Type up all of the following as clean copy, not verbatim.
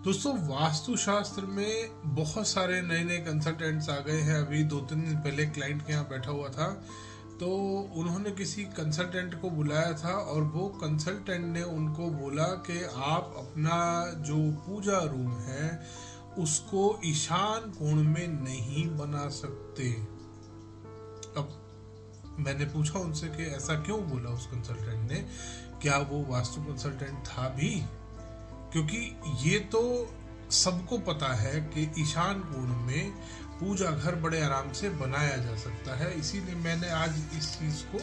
दोस्तों, वास्तुशास्त्र में बहुत सारे नए नए कंसल्टेंट्स आ गए हैं। अभी 2-3 दिन पहले क्लाइंट के यहाँ बैठा हुआ था, तो उन्होंने किसी कंसल्टेंट को बुलाया था और वो कंसल्टेंट ने उनको बोला कि आप अपना जो पूजा रूम है उसको ईशान कोण में नहीं बना सकते। अब मैंने पूछा उनसे कि ऐसा क्यों बोला उस कंसल्टेंट ने, क्या वो वास्तु कंसल्टेंट था भी? क्योंकि ये तो सबको पता है कि ईशान कोण में पूजा घर बड़े आराम से बनाया जा सकता है। इसीलिए मैंने आज इस चीज को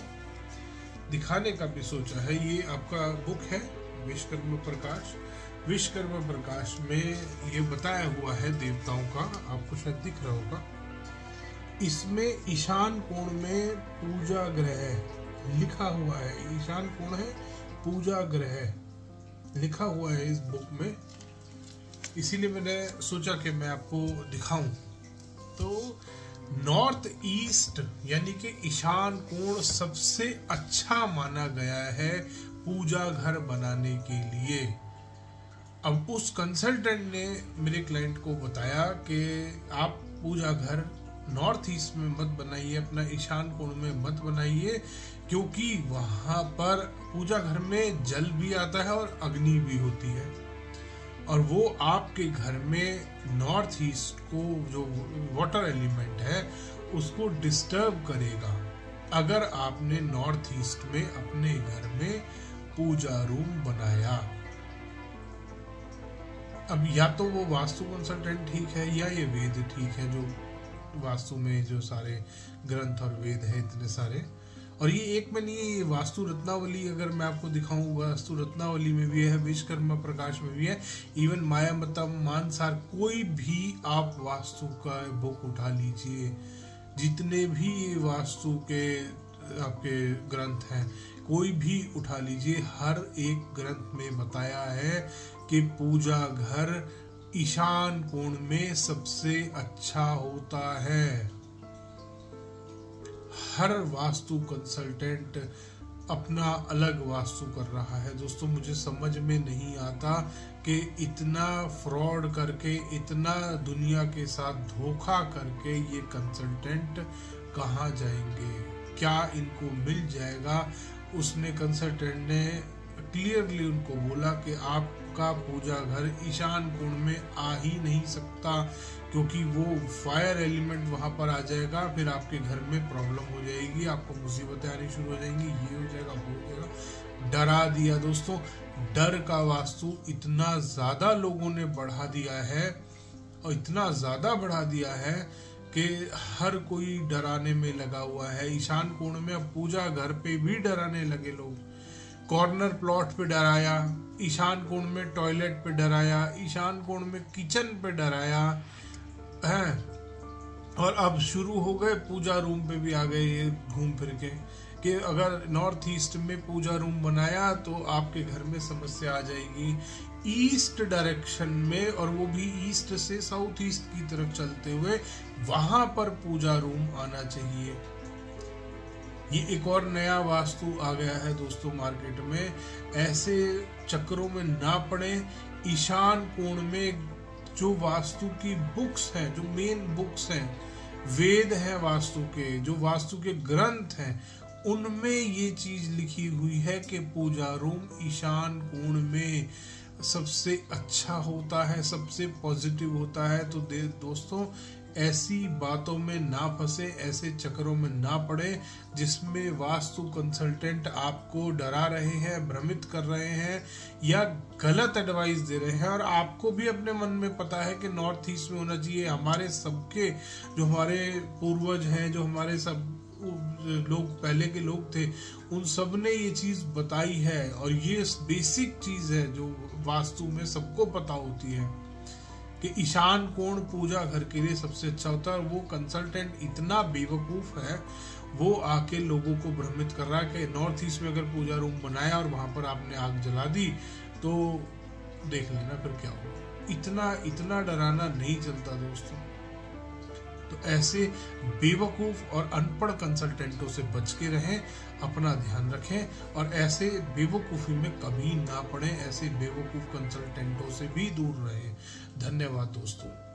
दिखाने का भी सोचा है। ये आपका बुक है विश्वकर्मा प्रकाश। विश्वकर्मा प्रकाश में ये बताया हुआ है देवताओं का, आपको शायद दिख रहा होगा। इसमें ईशान कोण में पूजा ग्रह लिखा हुआ है। ईशान कोण है, पूजा ग्रह लिखा हुआ है इस बुक में। इसीलिए मैंने सोचा कि मैं आपको दिखाऊं। तो नॉर्थ ईस्ट यानी कि ईशान कोण सबसे अच्छा माना गया है पूजा घर बनाने के लिए। अब उस कंसल्टेंट ने मेरे क्लाइंट को बताया कि आप पूजा घर नॉर्थ ईस्ट में मत बनाइए, अपना ईशान कोण में मत बनाइए, क्योंकि वहां पर पूजा घर में जल भी आता है और अग्नि भी होती है, और वो आपके घर में नॉर्थ ईस्ट को जो वाटर एलिमेंट है उसको डिस्टर्ब करेगा अगर आपने नॉर्थ ईस्ट में अपने घर में पूजा रूम बनाया। अब या तो वो वास्तु कंसल्टेंट ठीक है या ये वेद ठीक है, जो वास्तु में जो सारे ग्रंथ और वेद है इतने सारे। और ये एक में नहीं है, ये वास्तु रत्नावली अगर मैं आपको दिखाऊं, वास्तु रत्नावली में भी है, विश्वकर्मा प्रकाश में भी है, इवन मायामता मानसार, कोई भी आप वास्तु का बुक उठा लीजिए, जितने भी वास्तु के आपके ग्रंथ हैं कोई भी उठा लीजिए, हर एक ग्रंथ में बताया है कि पूजा घर ईशान कोण में सबसे अच्छा होता है। हर वास्तु कंसल्टेंट अपना अलग वास्तु कर रहा है। दोस्तों, मुझे समझ में नहीं आता कि इतना फ्रॉड करके, इतना दुनिया के साथ धोखा करके ये कंसल्टेंट कहाँ जाएंगे, क्या इनको मिल जाएगा? उसने कंसल्टेंट ने क्लियरली उनको बोला कि आपका पूजा घर ईशान कोण में आ ही नहीं सकता, क्योंकि वो फायर एलिमेंट वहां पर आ जाएगा, फिर आपके घर में प्रॉब्लम हो जाएगी, आपको मुसीबतें आनी शुरू हो जाएंगी, ये हो जाएगा, वो हो जाएगा। डरा दिया दोस्तों। डर का वास्तु इतना ज्यादा लोगों ने बढ़ा दिया है, और इतना ज्यादा बढ़ा दिया है कि हर कोई डराने में लगा हुआ है। ईशान कोण में अब पूजा घर पे भी डराने लगे लोग। कॉर्नर प्लॉट पे डराया, ईशान कोण में टॉयलेट पे डराया, ईशान कोण में किचन पे डराया है, और अब शुरू हो गए पूजा रूम पे भी आ गए ये घूम फिर के कि अगर नॉर्थ ईस्ट में पूजा रूम बनाया तो आपके घर में समस्या आ जाएगी। ईस्ट डायरेक्शन में, और वो भी ईस्ट से साउथ ईस्ट की तरफ चलते हुए, वहां पर पूजा रूम आना चाहिए। ये एक और नया वास्तु आ गया है दोस्तों मार्केट में। ऐसे चक्रों में ना पड़े। ईशान कोण में जो वास्तु की बुक्स हैं, जो मेन बुक्स हैं, वेद हैं वास्तु के, जो वास्तु के ग्रंथ हैं, उनमें ये चीज लिखी हुई है कि पूजा रूम ईशान कोण में सबसे अच्छा होता है, सबसे पॉजिटिव होता है। तो दोस्तों, ऐसी बातों में ना फंसे, ऐसे चक्रों में ना पड़े जिसमें वास्तु कंसल्टेंट आपको डरा रहे हैं, भ्रमित कर रहे हैं या गलत एडवाइस दे रहे हैं। और आपको भी अपने मन में पता है कि नॉर्थ ईस्ट में होना चाहिए। हमारे सबके जो हमारे पूर्वज हैं, जो हमारे सब लोग पहले के लोग थे, उन सब ने ये चीज बताई है, और ये बेसिक चीज है जो वास्तु में सबको पता होती है कि ईशान कोण पूजा घर के लिए सबसे अच्छा होता है। और वो कंसल्टेंट इतना बेवकूफ है, वो आके लोगों को भ्रमित कर रहा है कि नॉर्थ ईस्ट में अगर पूजा रूम बनाया और वहां पर आपने आग जला दी तो देख लेना फिर क्या होगा। इतना डराना नहीं चलता दोस्तों। तो ऐसे बेवकूफ और अनपढ़ कंसल्टेंटों से बच के रहें, अपना ध्यान रखें और ऐसे बेवकूफी में कभी ना पड़े, ऐसे बेवकूफ कंसल्टेंटों से भी दूर रहें। धन्यवाद दोस्तों।